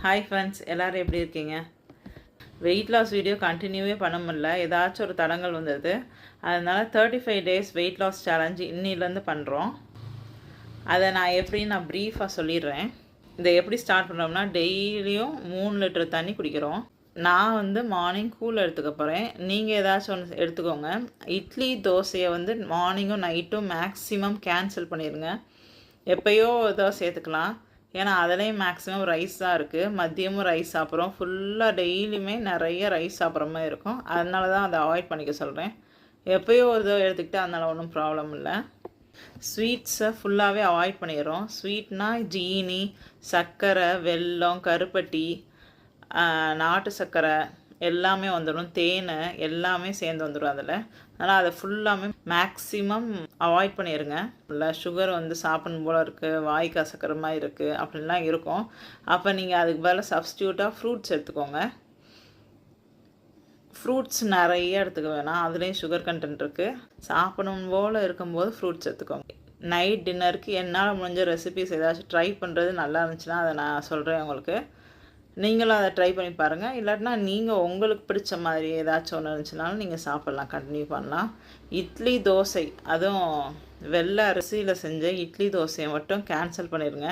Hi friends, எல்லோரும் எப்படி இருக்கீங்க? வெயிட் லாஸ் வீடியோ கண்டினியூவே பண்ண முடியல, ஏதாச்சும் ஒரு தடங்கள் வந்தது. அதனால் 35 டேஸ் வெயிட் லாஸ் சேலஞ்சு இன்னிலேருந்து பண்ணுறோம். அதை நான் ப்ரீஃபாக சொல்லிடுறேன். இதை எப்படி ஸ்டார்ட் பண்ணுறோம்னா, டெய்லியும் 3 லிட்டர் தண்ணி குடிக்கிறோம். நான் மார்னிங் கூழ் எடுத்துக்க போகிறேன். நீங்கள் ஏதாச்சும் ஒன்று எடுத்துக்கோங்க. இட்லி தோசையை மார்னிங்கும் நைட்டும் மேக்ஸிமம் கேன்சல் பண்ணிடுங்க. எப்போயோ ஏதோ சேர்த்துக்கலாம். ஏன்னா அதுலேயும் மேக்ஸிமம் ரைஸ் தான் இருக்குது. மதியமும் ரைஸ் சாப்பிட்றோம். ஃபுல்லாக டெய்லியுமே நிறைய ரைஸ் சாப்பிட்ற மாதிரி இருக்கும். அதனால தான் அதை அவாய்ட் பண்ணிக்க சொல்கிறேன். எப்போயோ ஒரு தடவை எடுத்துக்கிட்டு அதனால் ஒன்றும் ப்ராப்ளம் இல்லை. ஸ்வீட்ஸை ஃபுல்லாகவே அவாய்ட் பண்ணிடுறோம். ஸ்வீட்னால் ஜீனி, சர்க்கரை, வெல்லம், கருப்பட்டி, நாட்டு சர்க்கரை எல்லாமே வந்துடும். தேன் எல்லாமே சேர்ந்து வந்துடும் அதில். அதனால் அதை ஃபுல்லாமே மேக்ஸிமம் அவாய்ட் பண்ணிடுங்க. இல்லை சுகர் சாப்பிடணும் போல் இருக்குது, வாய் கசக்கிற மாதிரி இருக்குது அப்படின்லாம் இருக்கும். அப்போ நீங்கள் அதுக்கு பதிலாக சப்ஸ்டியூட்டாக ஃப்ரூட்ஸ் எடுத்துக்கோங்க. ஃப்ரூட்ஸ் நிறைய எடுத்துக்க வேணாம், அதுலேயும் சுகர் கண்டென்ட் இருக்குது. சாப்பிடணும் போல் இருக்கும்போது ஃப்ரூட்ஸ் எடுத்துக்கோங்க. நைட் டின்னருக்கு என்னால் முடிஞ்ச ரெசிபிஸ் ஏதாச்சும் ட்ரை பண்ணுறது நல்லா இருந்துச்சுன்னா அதை நான் சொல்கிறேன் உங்களுக்கு. நீங்களும் அதை ட்ரை பண்ணி பாருங்கள். இல்லாட்டினா நீங்கள் உங்களுக்கு பிடிச்ச மாதிரி ஏதாச்சும் ஒன்று இருந்துச்சுனாலும் நீங்கள் சாப்பிட்லாம், கண்டினியூ பண்ணலாம். இட்லி தோசை, அதுவும் வெள்ளை அரிசியில் செஞ்ச இட்லி தோசையை மட்டும் கேன்சல் பண்ணிடுங்க.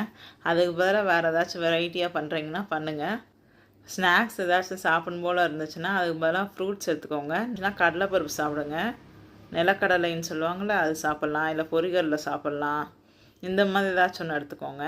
அதுக்கு பதிலாக வேறு ஏதாச்சும் வெரைட்டியாக பண்ணுறீங்கன்னா பண்ணுங்கள். ஸ்நாக்ஸ் ஏதாச்சும் சாப்பிடும் போல் இருந்துச்சுன்னா அதுக்கு பதிலாக ஃப்ரூட்ஸ் எடுத்துக்கோங்க. இல்லைனா கடலைப்பருப்பு சாப்பிடுங்க. நிலக்கடலைன்னு சொல்லுவாங்கள்ல, அது சாப்பிட்லாம். இல்லை பொரிகடலை சாப்பிட்லாம். இந்த மாதிரி ஏதாச்சும் ஒன்று எடுத்துக்கோங்க.